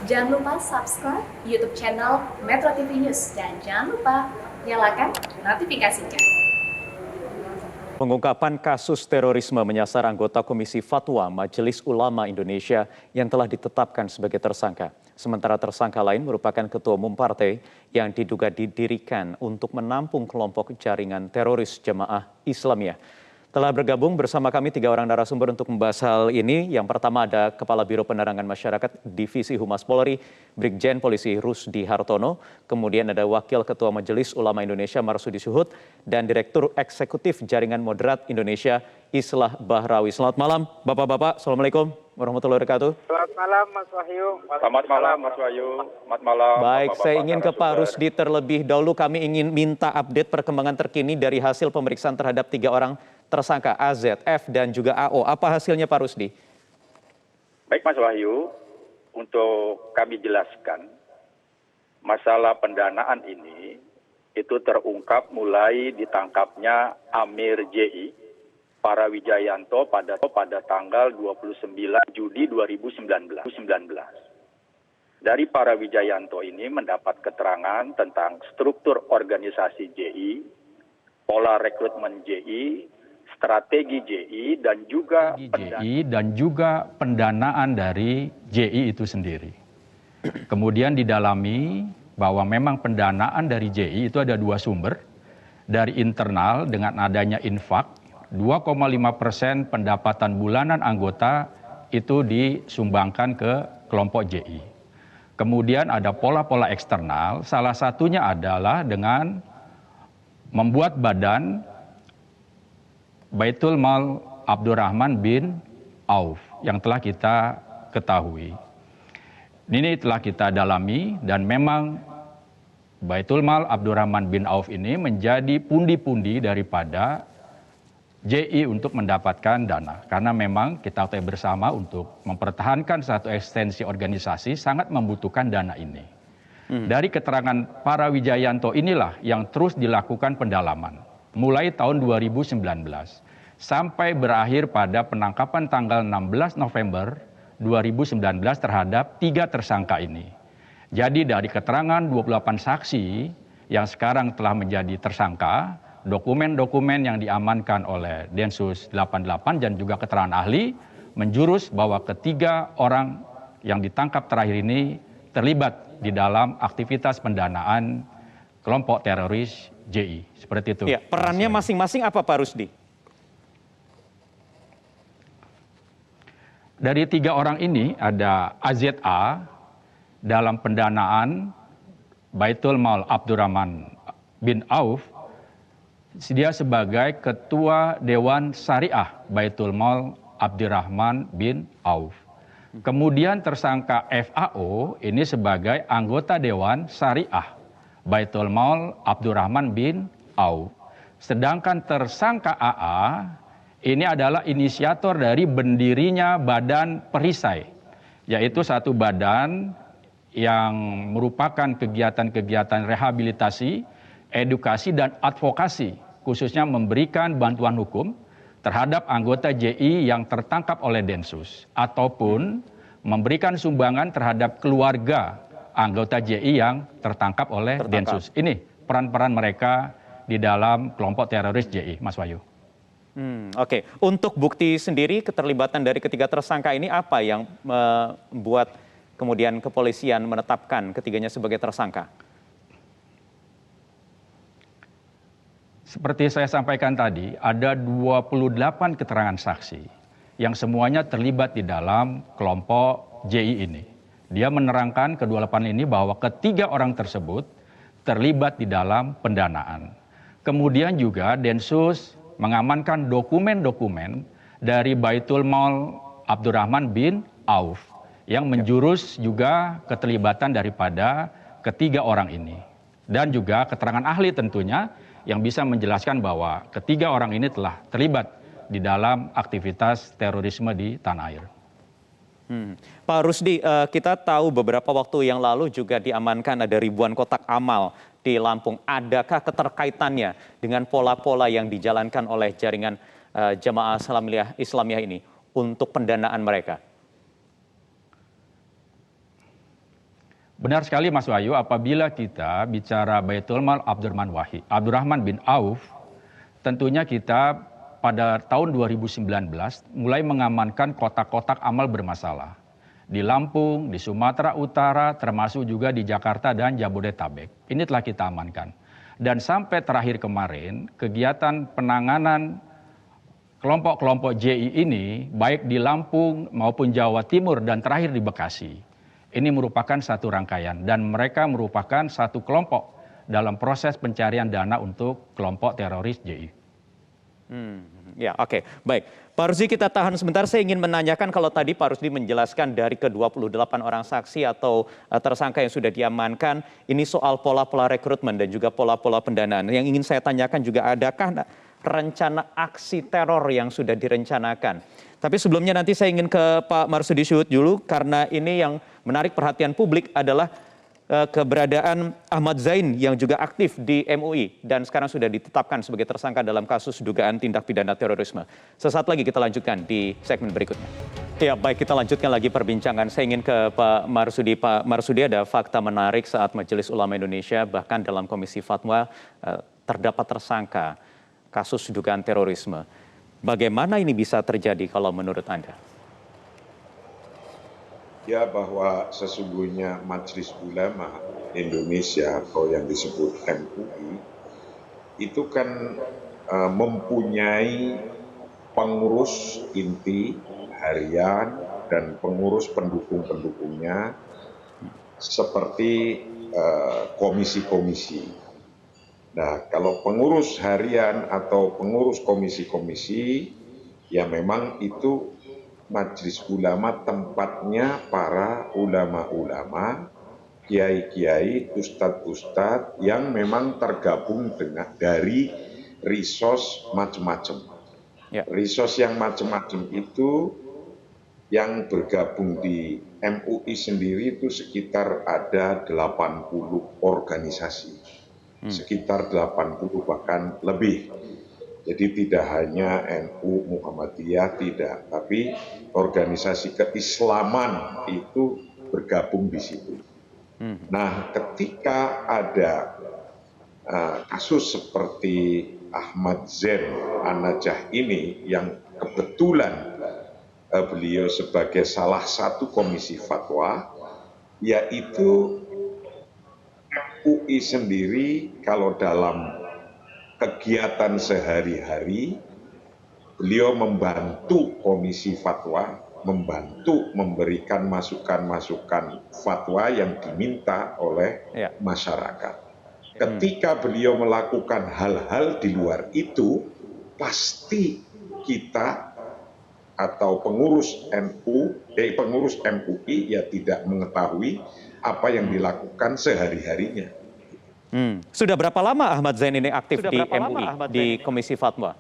Jangan lupa subscribe YouTube channel Metro TV News dan jangan lupa nyalakan notifikasinya. Pengungkapan kasus terorisme menyasar anggota Komisi Fatwa Majelis Ulama Indonesia yang telah ditetapkan sebagai tersangka. Sementara tersangka lain merupakan ketua umum partai yang diduga didirikan untuk menampung kelompok jaringan teroris Jamaah Islamiyah. Telah bergabung bersama kami 3 orang narasumber untuk membahas hal ini. Yang pertama ada Kepala Biro Penerangan Masyarakat Divisi Humas Polri, Brigjen Polisi Rusdi Hartono. Kemudian ada Wakil Ketua Majelis Ulama Indonesia Marsudi Suhud dan Direktur Eksekutif Jaringan Moderat Indonesia Islah Bahrawi. Selamat malam Bapak-Bapak. Assalamualaikum warahmatullahi wabarakatuh. Selamat malam Mas Wahyu. Selamat malam Mas Wahyu. Selamat malam. Baik, Bapak-bapak saya ingin ke Pak narasumber. Rusdi terlebih dahulu. Kami ingin minta update perkembangan terkini dari hasil pemeriksaan terhadap 3 orang tersangka AZ, F, dan juga AO. Apa hasilnya Pak Rusdi? Baik Mas Wahyu, untuk kami jelaskan, masalah pendanaan ini itu terungkap mulai ditangkapnya Amir JI Parawijayanto pada tanggal 29 Juli 2019. Dari Parawijayanto ini mendapat keterangan tentang struktur organisasi JI, pola rekrutmen JI, strategi JI, dan juga pendanaan dari JI itu sendiri. Kemudian didalami bahwa memang pendanaan dari JI itu ada 2 sumber. Dari internal dengan adanya infak, 2,5% pendapatan bulanan anggota itu disumbangkan ke kelompok JI. Kemudian ada pola-pola eksternal, salah satunya adalah dengan membuat badan Baitul Mal Abdurrahman bin Auf yang telah kita ketahui. Ini telah kita dalami dan memang Baitul Mal Abdurrahman bin Auf ini menjadi pundi-pundi daripada JI untuk mendapatkan dana. Karena memang kita tahu bersama untuk mempertahankan satu ekstensi organisasi sangat membutuhkan dana ini. Dari keterangan Parawijayanto inilah yang terus dilakukan pendalaman. Mulai tahun 2019 sampai berakhir pada penangkapan tanggal 16 November 2019 terhadap 3 tersangka ini. Jadi dari keterangan 28 saksi yang sekarang telah menjadi tersangka, dokumen-dokumen yang diamankan oleh Densus 88 dan juga keterangan ahli menjurus bahwa ketiga orang yang ditangkap terakhir ini terlibat di dalam aktivitas pendanaan kelompok teroris JI. Seperti itu. Ya, perannya masing-masing apa Pak Rusdi? Dari 3 orang ini ada AZA dalam pendanaan Baitul Mal Abdurrahman bin Auf, dia sebagai Ketua Dewan Syariah Baitul Mal Abdurrahman bin Auf. Kemudian tersangka FAO ini sebagai anggota Dewan Syariah Baitul Mal Abdurrahman bin Auf. Sedangkan tersangka AA ini adalah inisiator dari berdirinya Badan Perisai, yaitu satu badan yang merupakan kegiatan-kegiatan rehabilitasi, edukasi, dan advokasi, khususnya memberikan bantuan hukum terhadap anggota JI yang tertangkap oleh Densus, ataupun memberikan sumbangan terhadap keluarga anggota JI yang tertangkap oleh Densus. Ini peran-peran mereka di dalam kelompok teroris JI, Mas Wahyu. Oke. Untuk bukti sendiri keterlibatan dari ketiga tersangka ini apa yang membuat kemudian kepolisian menetapkan ketiganya sebagai tersangka? Seperti saya sampaikan tadi, ada 28 keterangan saksi yang semuanya terlibat di dalam kelompok JI ini. Dia menerangkan ke-28 ini bahwa ketiga orang tersebut terlibat di dalam pendanaan. Kemudian juga Densus mengamankan dokumen-dokumen dari Baitul Mal Abdurrahman bin Auf yang menjurus juga keterlibatan daripada ketiga orang ini. Dan juga keterangan ahli tentunya yang bisa menjelaskan bahwa ketiga orang ini telah terlibat di dalam aktivitas terorisme di tanah air. Pak Rusdi, kita tahu beberapa waktu yang lalu juga diamankan ada ribuan kotak amal di Lampung. Adakah keterkaitannya dengan pola-pola yang dijalankan oleh jaringan Jamaah Islamiyah ini untuk pendanaan mereka? Benar sekali Mas Wahyu, apabila kita bicara Baitul Mal Abdurrahman bin Auf, tentunya kita pada tahun 2019 mulai mengamankan kotak-kotak amal bermasalah. Di Lampung, di Sumatera Utara, termasuk juga di Jakarta dan Jabodetabek. Ini telah kita amankan. Dan sampai terakhir kemarin, kegiatan penanganan kelompok-kelompok JI ini, baik di Lampung maupun Jawa Timur dan terakhir di Bekasi, ini merupakan satu rangkaian dan mereka merupakan satu kelompok dalam proses pencarian dana untuk kelompok teroris JI. Ya, oke. Baik. Pak Rusdi, kita tahan sebentar. Saya ingin menanyakan kalau tadi Pak Rusdi menjelaskan dari ke-28 orang saksi atau tersangka yang sudah diamankan, ini soal pola-pola rekrutmen dan juga pola-pola pendanaan. Yang ingin saya tanyakan juga, adakah rencana aksi teror yang sudah direncanakan? Tapi sebelumnya nanti saya ingin ke Pak Marsudi Syuhud dulu, karena ini yang menarik perhatian publik adalah keberadaan Ahmad Zain yang juga aktif di MUI dan sekarang sudah ditetapkan sebagai tersangka dalam kasus dugaan tindak pidana terorisme. Sesaat lagi kita lanjutkan di segmen berikutnya. Ya, baik, kita lanjutkan lagi perbincangan. Saya ingin ke Pak Marsudi. Pak Marsudi, ada fakta menarik saat Majelis Ulama Indonesia bahkan dalam Komisi Fatwa terdapat tersangka kasus dugaan terorisme. Bagaimana ini bisa terjadi kalau menurut Anda? Ya, bahwa sesungguhnya Majelis Ulama Indonesia atau yang disebut MUI itu kan mempunyai pengurus inti harian dan pengurus pendukung-pendukungnya seperti komisi-komisi. Nah, kalau pengurus harian atau pengurus komisi-komisi, ya memang itu Majelis Ulama tempatnya para ulama-ulama, kiai-kiai, ustadz-ustadz yang memang tergabung dari resource macam-macam. Ya. Resource yang macam-macam itu yang bergabung di MUI sendiri itu sekitar ada 80 organisasi. Sekitar 80 bahkan lebih. Jadi tidak hanya NU Muhammadiyah, tidak, tapi organisasi keislaman itu bergabung di situ. Nah, ketika ada kasus seperti Ahmad Zain An-Najah ini yang kebetulan beliau sebagai salah satu komisi fatwa, yaitu MUI sendiri kalau dalam kegiatan sehari-hari, beliau membantu komisi fatwa, membantu memberikan masukan-masukan fatwa yang diminta oleh masyarakat. Ketika beliau melakukan hal-hal di luar itu, pasti kita atau pengurus MUI ya tidak mengetahui apa yang dilakukan sehari-harinya. Sudah berapa lama Ahmad Zain ini aktif di MUI, di Komisi Fatwa?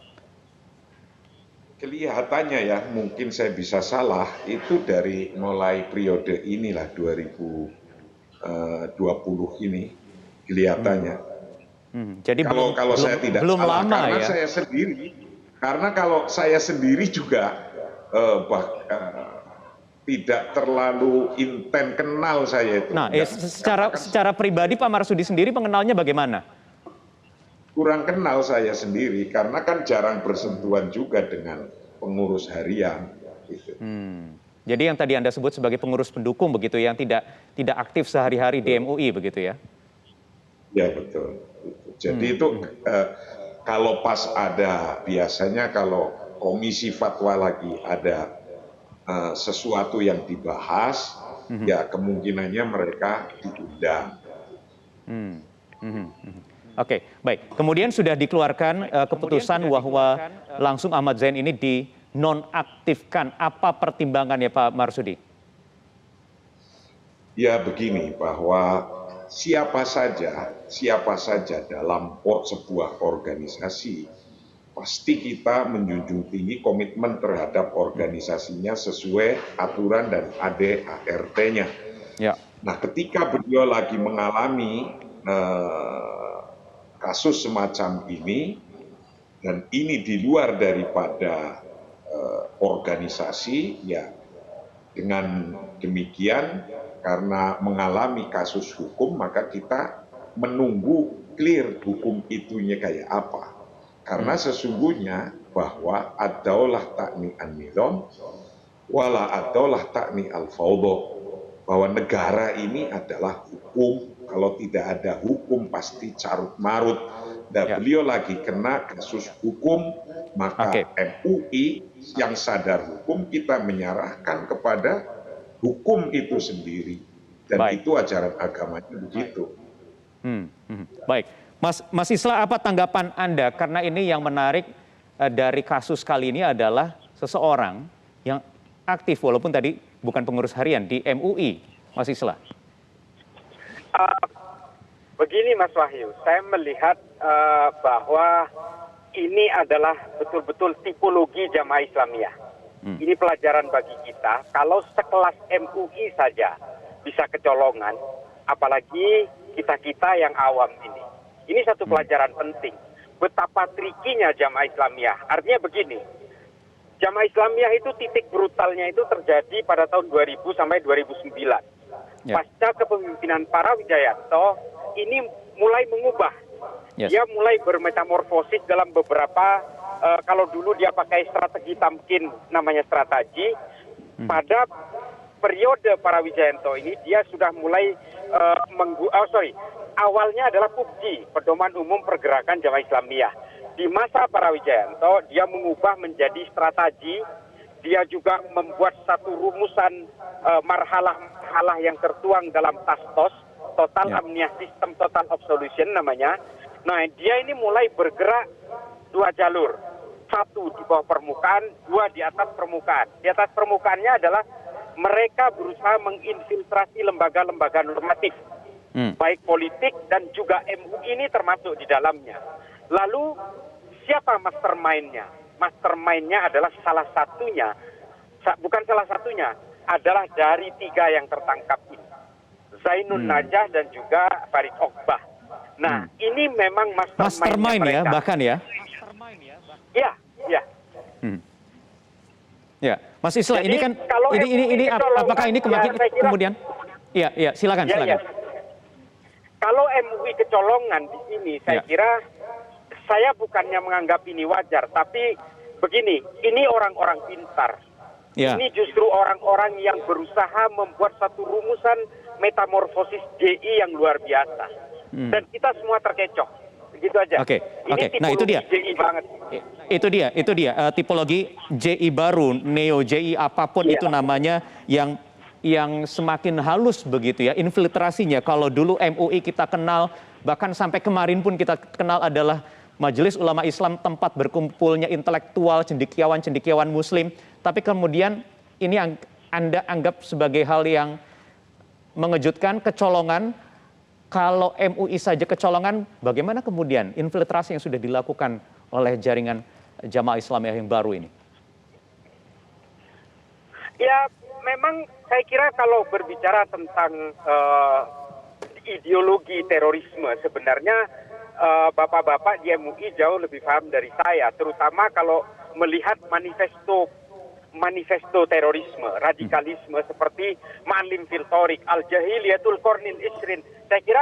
Kelihatannya ya, mungkin saya bisa salah, itu dari mulai periode inilah 2020 ini kelihatannya. Jadi kalau saya tidak belum salah, lama karena ya. saya sendiri, karena kalau saya sendiri juga tidak terlalu intens kenal saya itu. Nah, secara pribadi Pak Marsudi sendiri mengenalnya bagaimana? Kurang kenal saya sendiri karena kan jarang bersentuhan juga dengan pengurus harian. Gitu. Jadi yang tadi Anda sebut sebagai pengurus pendukung begitu, yang tidak aktif sehari-hari di MUI begitu ya? Ya betul. Jadi itu kalau pas ada, biasanya kalau komisi fatwa lagi ada sesuatu yang dibahas, ya kemungkinannya mereka diundang. Oke, baik. Kemudian sudah dikeluarkan keputusan bahwa langsung Ahmad Zain ini dinonaktifkan. Apa pertimbangannya Pak Marsudi? Ya begini, bahwa siapa saja dalam sebuah organisasi, pasti kita menjunjung tinggi komitmen terhadap organisasinya sesuai aturan dan ADART-nya. Ya. Nah, ketika beliau lagi mengalami kasus semacam ini, dan ini di luar daripada organisasi, ya dengan demikian karena mengalami kasus hukum, maka kita menunggu clear hukum itunya kayak apa. Karena sesungguhnya bahwa ad-daulah ta'ni an-nizam wala ad-daulah ta'ni al-fawdo. Bahwa negara ini adalah hukum, kalau tidak ada hukum pasti carut marut. Dan beliau lagi kena kasus hukum, maka MUI yang sadar hukum kita menyerahkan kepada hukum itu sendiri. Dan itu ajaran agamanya begitu. Baik, Mas Islah, apa tanggapan Anda? Karena ini yang menarik dari kasus kali ini adalah seseorang yang aktif, walaupun tadi bukan pengurus harian di MUI, Mas Islah. Begini Mas Wahyu, saya melihat bahwa ini adalah betul-betul tipologi jamaah Islamiyah. Ini pelajaran bagi kita, kalau sekelas MUI saja bisa kecolongan, apalagi kita-kita yang awam ini. Ini satu pelajaran penting. Betapa trikinya jamaah Islamiyah. Artinya begini, jamaah Islamiyah itu titik brutalnya itu terjadi pada tahun 2000 sampai 2009. Pasca kepemimpinan para Wijayanto, ini mulai mengubah. Dia mulai bermetamorfosis dalam beberapa, kalau dulu dia pakai strategi tamkin, namanya strategi, pada periode para Wijayanto ini dia sudah mulai awalnya adalah PUBG, Pedoman Umum Pergerakan Jamaah Islamiyah. Di masa para Wijayanto dia mengubah menjadi strategi, dia juga membuat satu rumusan marhalah yang tertuang dalam TASTOS, Total Amniah System Total Absolution namanya. Nah, dia ini mulai bergerak dua jalur. Satu di bawah permukaan, dua di atas permukaan. Di atas permukaannya adalah mereka berusaha menginfiltrasi lembaga-lembaga normatif, baik politik dan juga MUI ini termasuk di dalamnya. Lalu siapa mastermind-nya? Mastermind-nya adalah salah satunya, bukan salah satunya, adalah dari tiga yang tertangkap ini. Zainun Najah dan juga Farid Ogbah. Nah, ini memang mastermind ya, bahkan ya. Iya, iya. Ya, Mas Islah, ini kan ini apakah ini kemudian? Iya, silakan. Kalau MUI kecolongan di sini, saya kira saya bukannya menganggap ini wajar, tapi begini, ini orang-orang pintar. Ini justru orang-orang yang berusaha membuat satu rumusan metamorfosis JI yang luar biasa. Dan kita semua terkecoh. Begitu aja. Nah itu dia. JI banget. Itu dia tipologi JI baru, neo JI apapun itu namanya, yang semakin halus begitu ya infiltrasinya. Kalau dulu MUI kita kenal, bahkan sampai kemarin pun kita kenal adalah Majelis Ulama Islam, tempat berkumpulnya intelektual, cendekiawan Muslim. Tapi kemudian ini Anda anggap sebagai hal yang mengejutkan, kecolongan. Kalau MUI saja kecolongan, bagaimana kemudian infiltrasi yang sudah dilakukan oleh jaringan Jamaah Islamiyah yang baru ini? Ya, memang saya kira kalau berbicara tentang ideologi terorisme, sebenarnya bapak-bapak di MUI jauh lebih paham dari saya, terutama kalau melihat manifesto terorisme, radikalisme seperti Ma'alim fil Thoriq, Al-Jahiliyatul Qarnil Isrin. Saya kira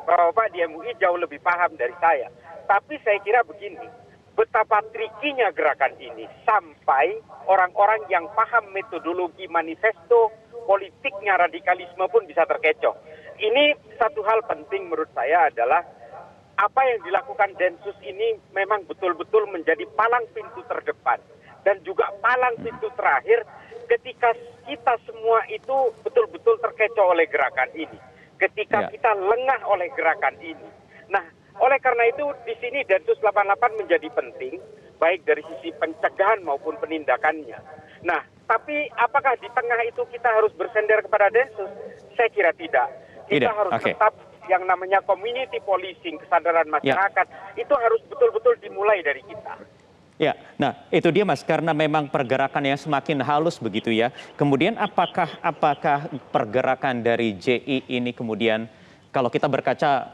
bapak di MUI jauh lebih paham dari saya. Tapi saya kira begini, betapa trikinya gerakan ini sampai orang-orang yang paham metodologi manifesto politiknya radikalisme pun bisa terkecoh. Ini satu hal penting menurut saya adalah apa yang dilakukan Densus ini memang betul-betul menjadi palang pintu terdepan dan juga palang pintu terakhir ketika kita semua itu betul-betul terkecoh oleh gerakan ini. Ketika kita lengah oleh gerakan ini. Nah, oleh karena itu di sini Densus 88 menjadi penting, baik dari sisi pencegahan maupun penindakannya. Nah, tapi apakah di tengah itu kita harus bersender kepada Densus? Saya kira tidak. Kita harus tetap yang namanya community policing, kesadaran masyarakat, itu harus betul-betul dimulai dari kita. Ya, nah itu dia Mas, karena memang pergerakan yang semakin halus begitu ya. Kemudian apakah pergerakan dari JI ini kemudian, kalau kita berkaca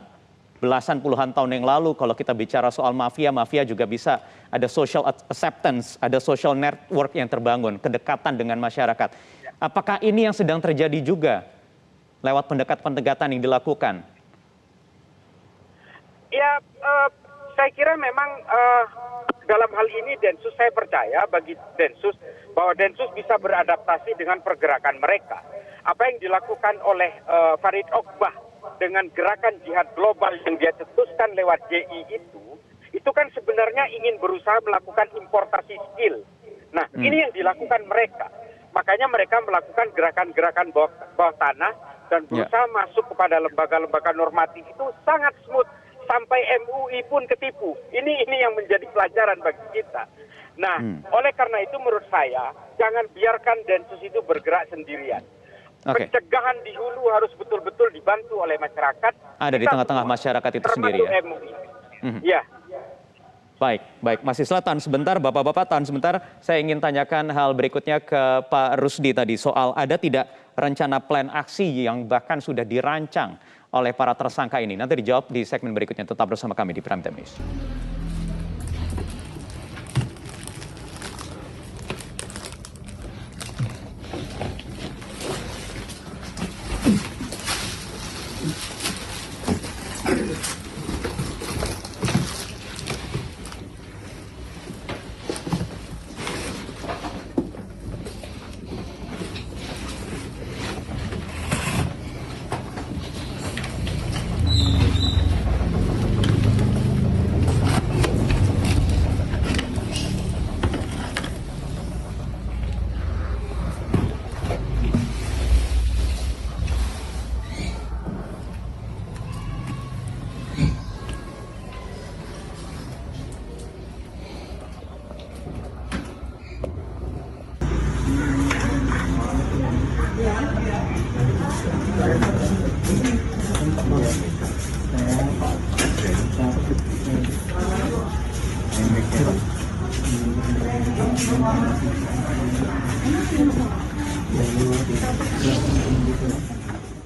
belasan puluhan tahun yang lalu, kalau kita bicara soal mafia juga bisa ada social acceptance, ada social network yang terbangun, kedekatan dengan masyarakat. Apakah ini yang sedang terjadi juga lewat pendekatan yang dilakukan? Ya, saya kira memang dalam hal ini Densus, saya percaya bagi Densus bahwa Densus bisa beradaptasi dengan pergerakan mereka. Apa yang dilakukan oleh Farid Ogbah dengan gerakan jihad global yang dia cetuskan lewat JI itu kan sebenarnya ingin berusaha melakukan importasi skill. Nah, ini yang dilakukan mereka. Makanya mereka melakukan gerakan-gerakan bawah tanah dan berusaha masuk kepada lembaga-lembaga normatif itu sangat smooth. Sampai MUI pun ketipu. Ini yang menjadi pelajaran bagi kita. Nah, oleh karena itu menurut saya, jangan biarkan Densus itu bergerak sendirian. Pencegahan di hulu harus betul-betul dibantu oleh masyarakat. Ada di tengah-tengah masyarakat itu sendiri ya? MUI. Ya. Baik. Mas Islah, tahan sebentar, Bapak-Bapak tahan sebentar. Saya ingin tanyakan hal berikutnya ke Pak Rusdi tadi soal ada tidak rencana plan aksi yang bahkan sudah dirancang oleh para tersangka ini. Nanti dijawab di segmen berikutnya. Tetap bersama kami di Prime Time News.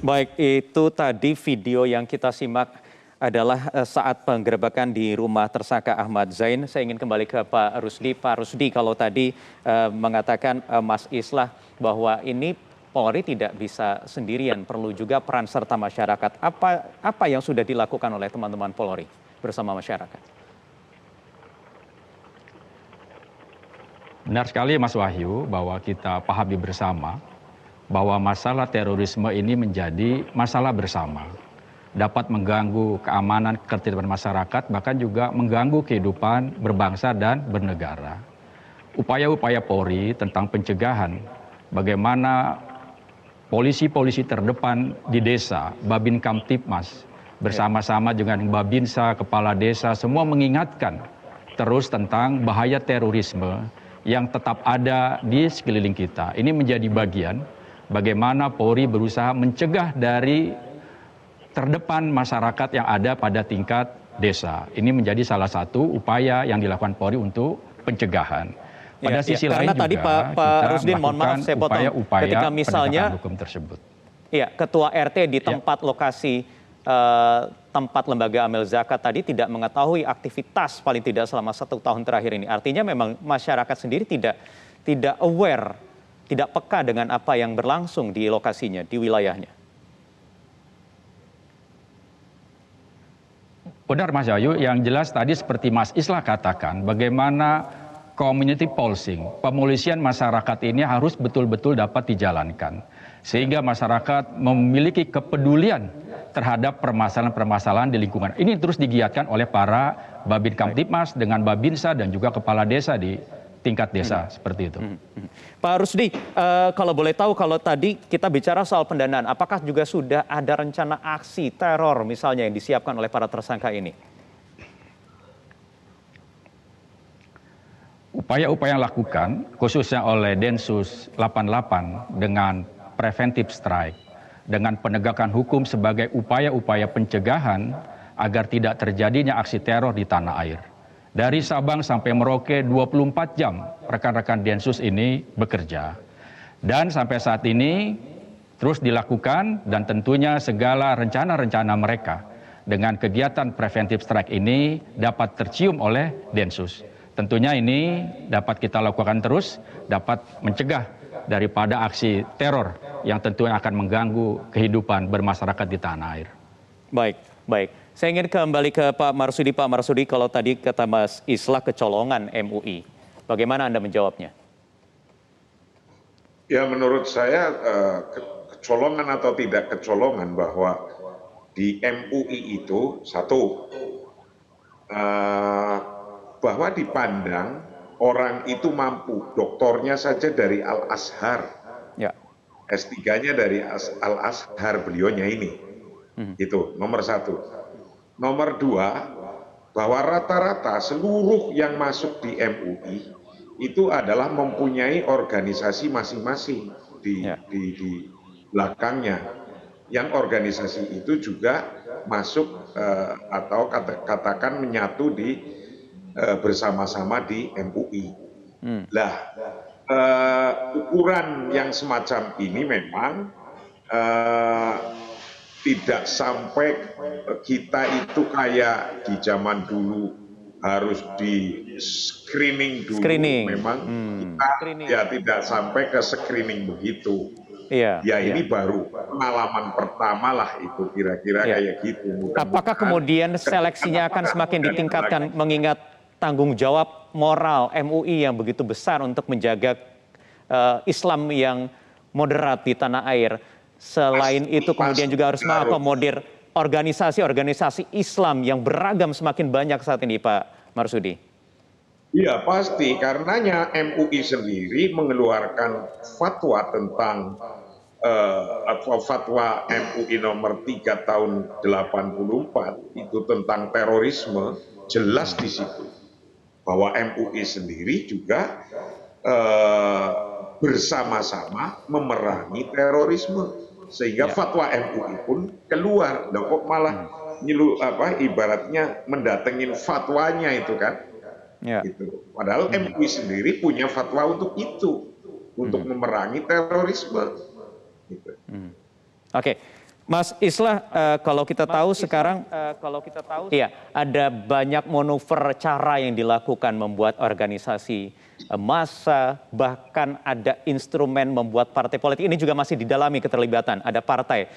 Baik, itu tadi video yang kita simak adalah saat penggerebekan di rumah tersangka Ahmad Zain. Saya ingin kembali ke Pak Rusdi. Pak Rusdi, kalau tadi mengatakan Mas Islah bahwa ini Polri tidak bisa sendirian, perlu juga peran serta masyarakat. Apa yang sudah dilakukan oleh teman-teman Polri bersama masyarakat? Benar sekali Mas Wahyu bahwa kita pahami bersama bahwa masalah terorisme ini menjadi masalah bersama. Dapat mengganggu keamanan, ketertiban masyarakat, bahkan juga mengganggu kehidupan berbangsa dan bernegara. Upaya-upaya Polri tentang pencegahan, bagaimana polisi-polisi terdepan di desa, Babin Kamtipmas, bersama-sama dengan Babinsa, kepala desa, semua mengingatkan terus tentang bahaya terorisme yang tetap ada di sekeliling kita. Ini menjadi bagian bagaimana Polri berusaha mencegah dari terdepan masyarakat yang ada pada tingkat desa. Ini menjadi salah satu upaya yang dilakukan Polri untuk pencegahan. Pada sisi lain karena tadi juga Pak Rusdin, mohon maaf saya potong, upaya-upaya ketika misalnya hukum tersebut. Iya, ketua RT di tempat lokasi tempat lembaga amil zakat tadi tidak mengetahui aktivitas paling tidak selama 1 tahun terakhir ini. Artinya memang masyarakat sendiri tidak aware, tidak peka dengan apa yang berlangsung di lokasinya, di wilayahnya. Benar Mas Yayu, yang jelas tadi seperti Mas Islah katakan, bagaimana community policing, pemolisian masyarakat ini harus betul-betul dapat dijalankan. Sehingga masyarakat memiliki kepedulian terhadap permasalahan-permasalahan di lingkungan. Ini terus digiatkan oleh para Babin Kamtipmas dengan Babinsa dan juga kepala desa di tingkat desa, seperti itu. Pak Rusdi, kalau boleh tahu, kalau tadi kita bicara soal pendanaan, apakah juga sudah ada rencana aksi teror misalnya yang disiapkan oleh para tersangka ini? Upaya-upaya yang dilakukan, khususnya oleh Densus 88 dengan preventive strike, dengan penegakan hukum sebagai upaya-upaya pencegahan agar tidak terjadinya aksi teror di tanah air. Dari Sabang sampai Merauke 24 jam rekan-rekan Densus ini bekerja. Dan sampai saat ini terus dilakukan dan tentunya segala rencana-rencana mereka dengan kegiatan preventive strike ini dapat tercium oleh Densus. Tentunya ini dapat kita lakukan terus, dapat mencegah daripada aksi teror yang tentunya akan mengganggu kehidupan bermasyarakat di tanah air. Baik, baik. Saya ingin kembali ke Pak Marsudi. Pak Marsudi, kalau tadi kata Mas Islah kecolongan MUI, bagaimana Anda menjawabnya? Ya menurut saya kecolongan atau tidak kecolongan bahwa di MUI itu satu, bahwa dipandang orang itu mampu, doktornya saja dari Al-Azhar, Ya. S3-nya dari Al-Azhar beliaunya ini, itu nomor satu. Nomor dua, bahwa rata-rata seluruh yang masuk di MUI itu adalah mempunyai organisasi masing-masing di belakangnya, yang organisasi itu juga masuk atau katakan menyatu di bersama-sama di MUI. Lah, ukuran yang semacam ini memang tidak sampai kita itu kayak di zaman dulu harus di screening dulu. Memang kita ya tidak sampai ke screening begitu. Iya, ya ini baru pengalaman pertama lah itu kira-kira kayak gitu. Apakah kemudian seleksinya akan semakin ditingkatkan mengingat tanggung jawab moral MUI yang begitu besar untuk menjaga Islam yang moderat di tanah air? Selain itu kemudian juga harus mengakomodir organisasi-organisasi Islam yang beragam semakin banyak saat ini, Pak Marsudi. Iya pasti, karenanya MUI sendiri mengeluarkan fatwa tentang fatwa MUI nomor 3 tahun 84 itu tentang terorisme, jelas di situ bahwa MUI sendiri juga bersama-sama memerangi terorisme, sehingga fatwa MUI pun keluar. Loh, kok malah ibaratnya mendatengin fatwanya itu kan. Gitu. Padahal MUI sendiri punya fatwa untuk itu, untuk memerangi terorisme. Gitu. Oke, Mas Islah, kalau kita tahu sekarang, iya, ada banyak manuver cara yang dilakukan membuat organisasi massa, bahkan ada instrumen membuat partai politik. Ini juga masih didalami keterlibatan. Ada partai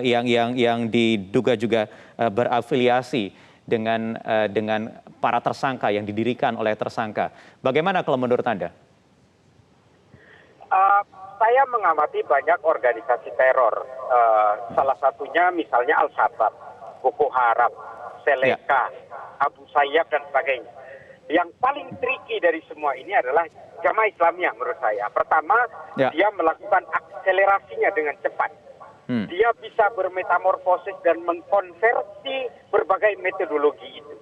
yang diduga juga berafiliasi dengan para tersangka yang didirikan oleh tersangka. Bagaimana kalau menurut Anda? Saya mengamati banyak organisasi teror. Salah satunya misalnya Al-Shabaab, Boko Haram, Seleka, Abu Sayyaf dan sebagainya. Yang paling tricky dari semua ini adalah Jamaah Islamiyah menurut saya. Pertama, dia melakukan akselerasinya dengan cepat. Dia bisa bermetamorfosis dan mengkonversi berbagai metodologi itu.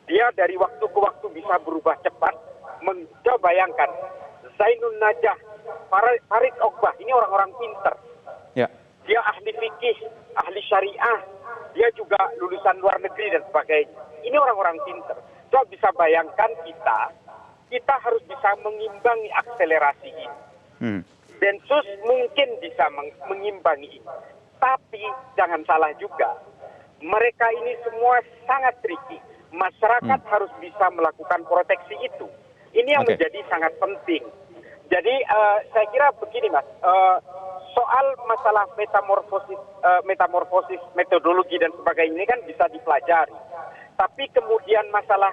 Dia dari waktu ke waktu bisa berubah cepat. Coba bayangkan, Zainun Najah, Farid Ogbah, ini orang-orang pinter. Dia ahli fikih, ahli syariah, dia juga lulusan luar negeri dan sebagainya. Ini orang-orang pinter. Coba bisa bayangkan kita harus bisa mengimbangi akselerasi ini. Densus mungkin bisa mengimbangi ini. Tapi jangan salah juga, mereka ini semua sangat tricky. Masyarakat harus bisa melakukan proteksi itu. Ini yang menjadi sangat penting. Jadi saya kira begini Mas, soal masalah metamorfosis metodologi dan sebagainya ini kan bisa dipelajari. Tapi kemudian masalah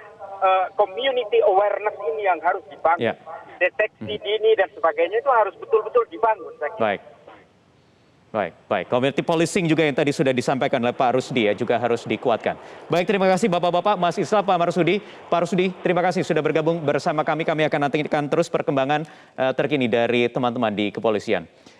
community awareness ini yang harus dibangun. Deteksi dini dan sebagainya itu harus betul-betul dibangun. Saya kira. Baik. Community policing juga yang tadi sudah disampaikan oleh Pak Rusdi ya, juga harus dikuatkan. Baik, terima kasih Bapak-Bapak, Mas Islah, Pak Marsudi. Pak Rusdi, terima kasih sudah bergabung bersama kami. Kami akan nantikan terus perkembangan terkini dari teman-teman di kepolisian.